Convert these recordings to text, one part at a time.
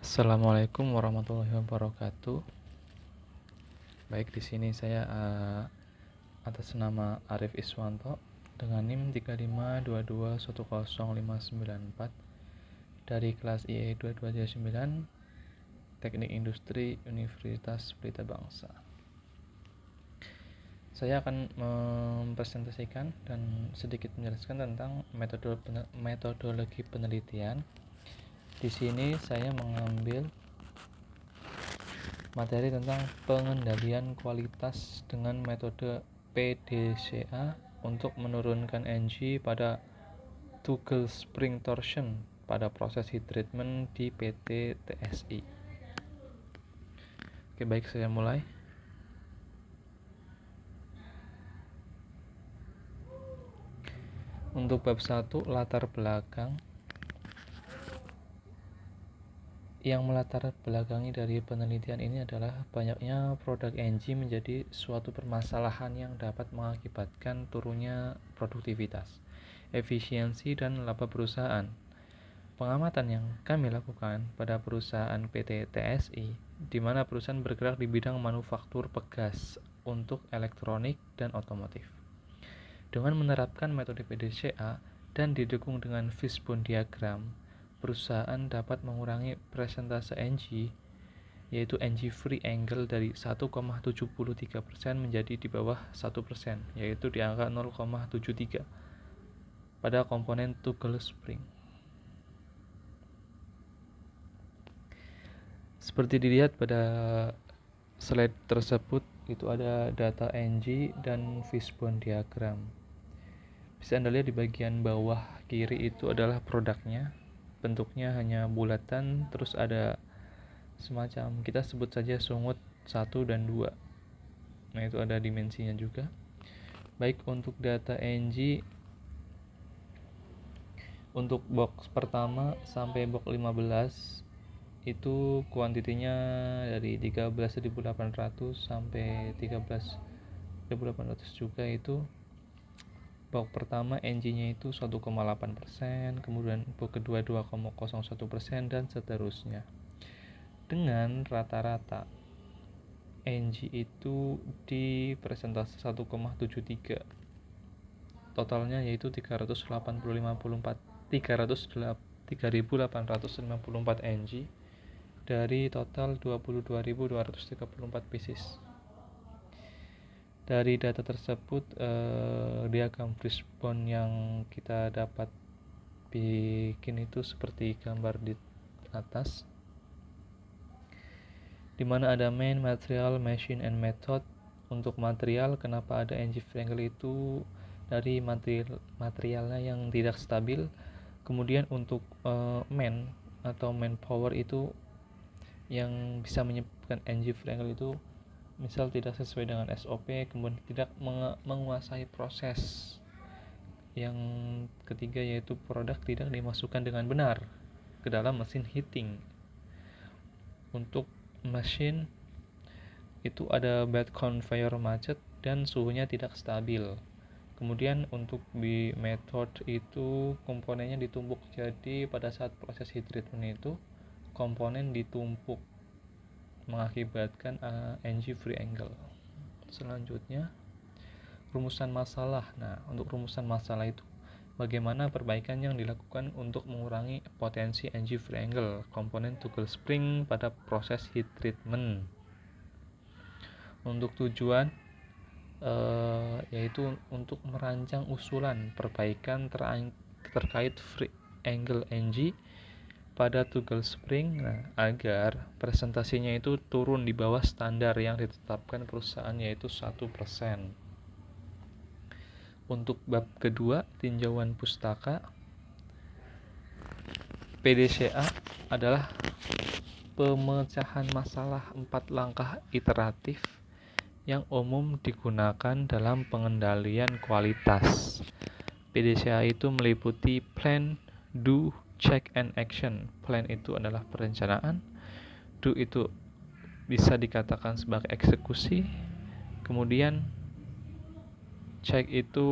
Assalamualaikum warahmatullahi wabarakatuh. Baik, di sini saya atas nama Arif Iswanto dengan NIM 3522100594 dari kelas IE 2239 Teknik Industri Universitas Pelita Bangsa. Saya akan mempresentasikan dan sedikit menjelaskan tentang metodologi penelitian. Di sini saya mengambil materi tentang pengendalian kualitas dengan metode PDCA untuk menurunkan energi pada toggle spring torsion pada proses heat treatment di PT TSI. Oke, baik, saya mulai. Untuk bab 1, latar belakang. Yang melatar belakangi dari penelitian ini adalah banyaknya produk energi menjadi suatu permasalahan yang dapat mengakibatkan turunnya produktivitas, efisiensi, dan laba perusahaan. Pengamatan yang kami lakukan pada perusahaan PT TSI, di mana perusahaan bergerak di bidang manufaktur pegas untuk elektronik dan otomotif. Dengan menerapkan metode PDCA dan didukung dengan fishbone diagram, perusahaan dapat mengurangi persentase energi, yaitu energy free angle dari 1,73% menjadi di bawah 1%, yaitu di angka 0,73 pada komponen toggle spring. Seperti dilihat pada slide tersebut, itu ada data energy dan fishbone diagram. Bisa Anda lihat di bagian bawah kiri itu adalah produknya. Bentuknya hanya bulatan, terus ada semacam, kita sebut saja sungut 1 dan 2. Nah, itu ada dimensinya juga. Baik, untuk data energy untuk box pertama sampai box 15 itu kuantitinya dari 13.800 sampai 13.800 juga. Itu box pertama energy-nya itu 1,8%, kemudian box kedua 2,01%, dan seterusnya. Dengan rata-rata energy itu di persentase 1,73, totalnya yaitu 3.854 energy dari total 22.234 pieces. Dari data tersebut, diagram fishbone yang kita dapat bikin itu seperti gambar di atas, di mana ada main, material, machine, and method. Untuk material, kenapa ada energy free angle itu dari materialnya yang tidak stabil. Kemudian untuk man atau manpower itu yang bisa menyebabkan energy free angle itu misal tidak sesuai dengan SOP, kemudian tidak menguasai proses. Yang ketiga yaitu produk tidak dimasukkan dengan benar ke dalam mesin heating. Untuk mesin itu ada bed conveyor macet dan suhunya tidak stabil. Kemudian untuk di method itu komponennya ditumpuk, jadi pada saat proses heat treatment itu komponen ditumpuk mengakibatkan energy free angle. Selanjutnya, rumusan masalah. Nah, untuk rumusan masalah itu bagaimana perbaikan yang dilakukan untuk mengurangi potensi energy free angle komponen toggle spring pada proses heat treatment. Untuk tujuan yaitu untuk merancang usulan perbaikan terkait free angle energy pada toggle spring, agar presentasinya itu turun di bawah standar yang ditetapkan perusahaan, yaitu 1%. Untuk bab kedua, tinjauan pustaka, PDCA adalah pemecahan masalah 4 langkah iteratif yang umum digunakan dalam pengendalian kualitas. PDCA itu meliputi plan, do, check, and action. Plan itu adalah perencanaan, do itu bisa dikatakan sebagai eksekusi, kemudian check itu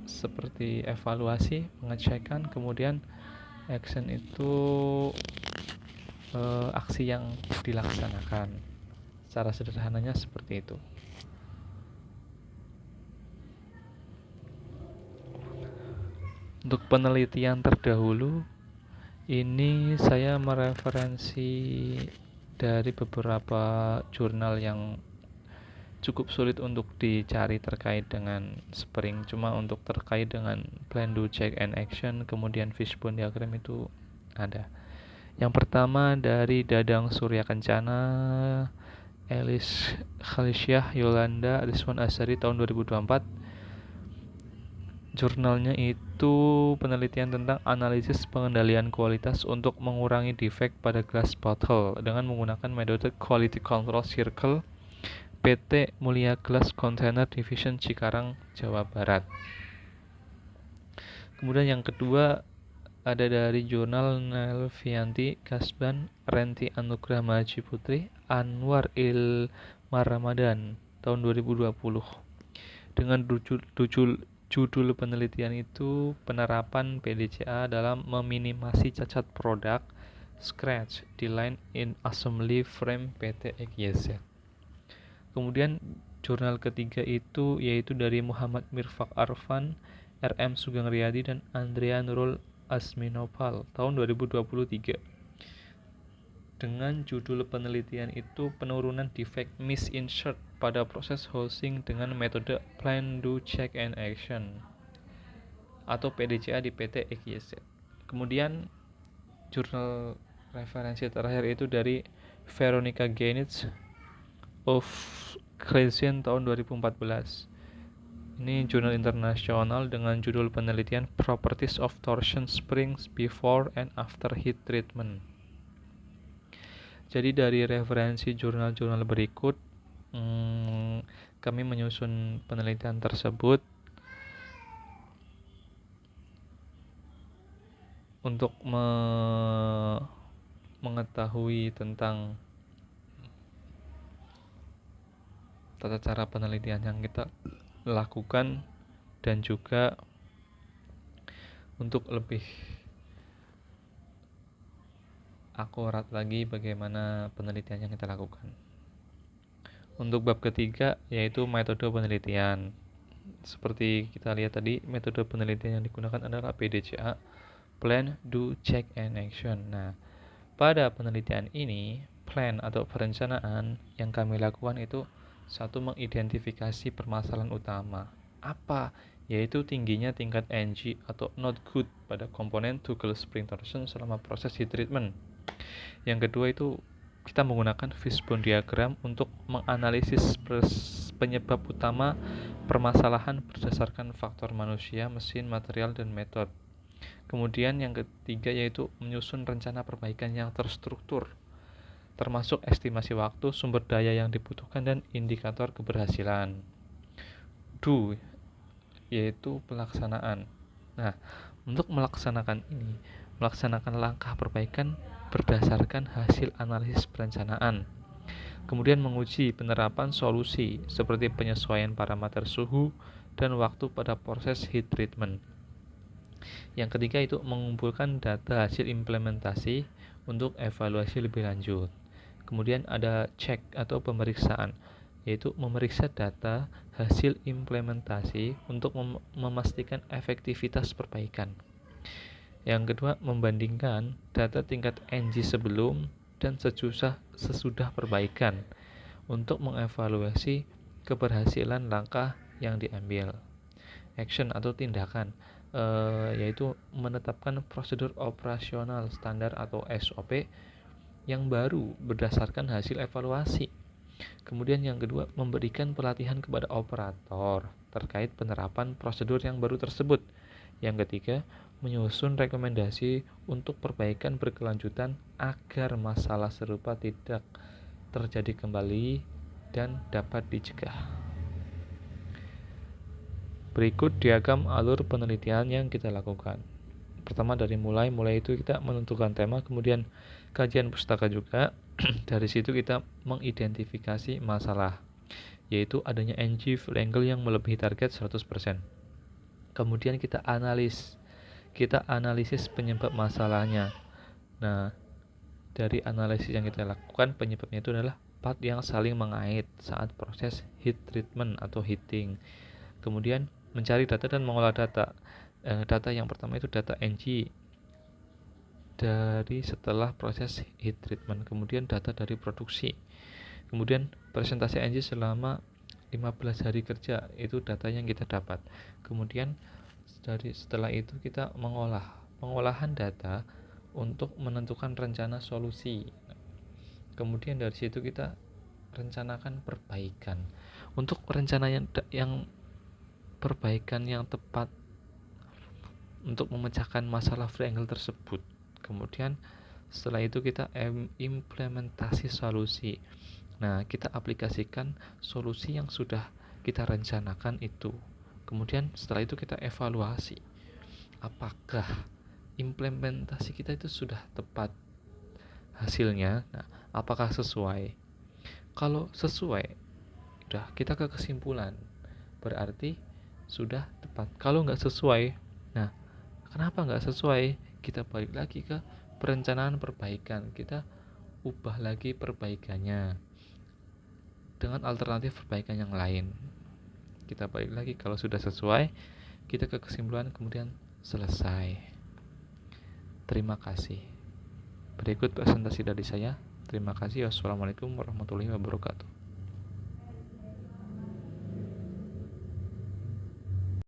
seperti evaluasi, pengecekan, kemudian action itu aksi yang dilaksanakan. Secara sederhananya seperti itu. Untuk penelitian terdahulu, ini saya mereferensi dari beberapa jurnal yang cukup sulit untuk dicari terkait dengan Spring. Cuma untuk terkait dengan Plan, Do, Check, and Action, kemudian Fishbone Diagram itu ada. Yang pertama dari Dadang Surya Kencana, Elis Khalisyah, Yolanda, Rizwan Azhari tahun 2024. Jurnalnya itu penelitian tentang analisis pengendalian kualitas untuk mengurangi defek pada glass bottle dengan menggunakan metode Quality Control Circle PT Mulia Glass Container Division Cikarang, Jawa Barat. Kemudian yang kedua ada dari jurnal Nelvianti Kasban, Renti Anugrah Maji Putri, Anwar Ilmar Ramadan tahun 2020 dengan judul penelitian itu penerapan PDCA dalam meminimasi cacat produk scratch di line in assembly frame PT EKYZ. Kemudian jurnal ketiga itu yaitu dari Muhammad Mirfak Arfan, RM Sugeng Riyadi, dan Andrea Nurul Asminopal tahun 2023 dengan judul penelitian itu penurunan defect misinsert pada proses housing dengan metode Plan, Do, Check, and Action atau PDCA di PT EKYZ. Kemudian jurnal referensi terakhir itu dari Veronica Genitz of Crescent tahun 2014. Ini jurnal internasional dengan judul penelitian Properties of Torsion Springs Before and After Heat Treatment. Jadi dari referensi jurnal-jurnal berikut, kami menyusun penelitian tersebut untuk mengetahui tentang tata cara penelitian yang kita lakukan dan juga untuk lebih akurat lagi bagaimana penelitian yang kita lakukan. Untuk bab ketiga yaitu metode penelitian. Seperti kita lihat tadi, metode penelitian yang digunakan adalah PDCA, Plan, Do, Check, and Action. Nah, pada penelitian ini, plan atau perencanaan yang kami lakukan itu satu, mengidentifikasi permasalahan utama. Apa? Yaitu tingginya tingkat NG atau not good pada komponen toggle spring torsion selama proses heat treatment. Yang kedua itu kita menggunakan fishbone diagram untuk menganalisis penyebab utama permasalahan berdasarkan faktor manusia, mesin, material, dan metode. Kemudian yang ketiga yaitu menyusun rencana perbaikan yang terstruktur, termasuk estimasi waktu, sumber daya yang dibutuhkan, dan indikator keberhasilan. Do yaitu pelaksanaan. Nah, untuk melaksanakan langkah perbaikan berdasarkan hasil analisis perencanaan. Kemudian menguji penerapan solusi seperti penyesuaian parameter suhu dan waktu pada proses heat treatment. Yang ketiga itu mengumpulkan data hasil implementasi untuk evaluasi lebih lanjut. Kemudian ada cek atau pemeriksaan, yaitu memeriksa data hasil implementasi untuk memastikan efektivitas perbaikan. Yang kedua, membandingkan data tingkat NG sebelum dan sesudah perbaikan untuk mengevaluasi keberhasilan langkah yang diambil. Action atau tindakan, yaitu menetapkan prosedur operasional standar atau SOP yang baru berdasarkan hasil evaluasi. Kemudian yang kedua, memberikan pelatihan kepada operator terkait penerapan prosedur yang baru tersebut. Yang ketiga, menyusun rekomendasi untuk perbaikan berkelanjutan agar masalah serupa tidak terjadi kembali dan dapat dicegah. Berikut diagram alur penelitian yang kita lakukan. Pertama dari mulai itu kita menentukan tema, kemudian kajian pustaka juga. Dari situ kita mengidentifikasi masalah, yaitu adanya NG fuel angle yang melebihi target 100%. Kemudian kita analisis penyebab masalahnya. Nah, dari analisis yang kita lakukan, penyebabnya itu adalah part yang saling mengait saat proses heat treatment atau heating. Kemudian mencari data dan mengolah data. Data yang pertama itu data NG dari setelah proses heat treatment, kemudian data dari produksi, kemudian presentasi NG selama 15 hari kerja, itu data yang kita dapat. Kemudian setelah itu kita pengolahan data untuk menentukan rencana solusi. Kemudian dari situ kita rencanakan perbaikan. Untuk rencana yang perbaikan yang tepat untuk memecahkan masalah free angle tersebut. Kemudian setelah itu kita implementasi solusi. Nah, kita aplikasikan solusi yang sudah kita rencanakan itu. Kemudian setelah itu kita evaluasi. Apakah implementasi kita itu sudah tepat hasilnya? Nah, apakah sesuai? Kalau sesuai, udah kita ke kesimpulan. Berarti sudah tepat. Kalau nggak sesuai, nah kenapa nggak sesuai? Kita balik lagi ke perencanaan perbaikan. Kita ubah lagi perbaikannya dengan alternatif perbaikan yang lain. Kita balik lagi, kalau sudah sesuai, kita ke kesimpulan, kemudian selesai. Terima kasih. Berikut presentasi dari saya. Terima kasih. Wassalamualaikum warahmatullahi wabarakatuh.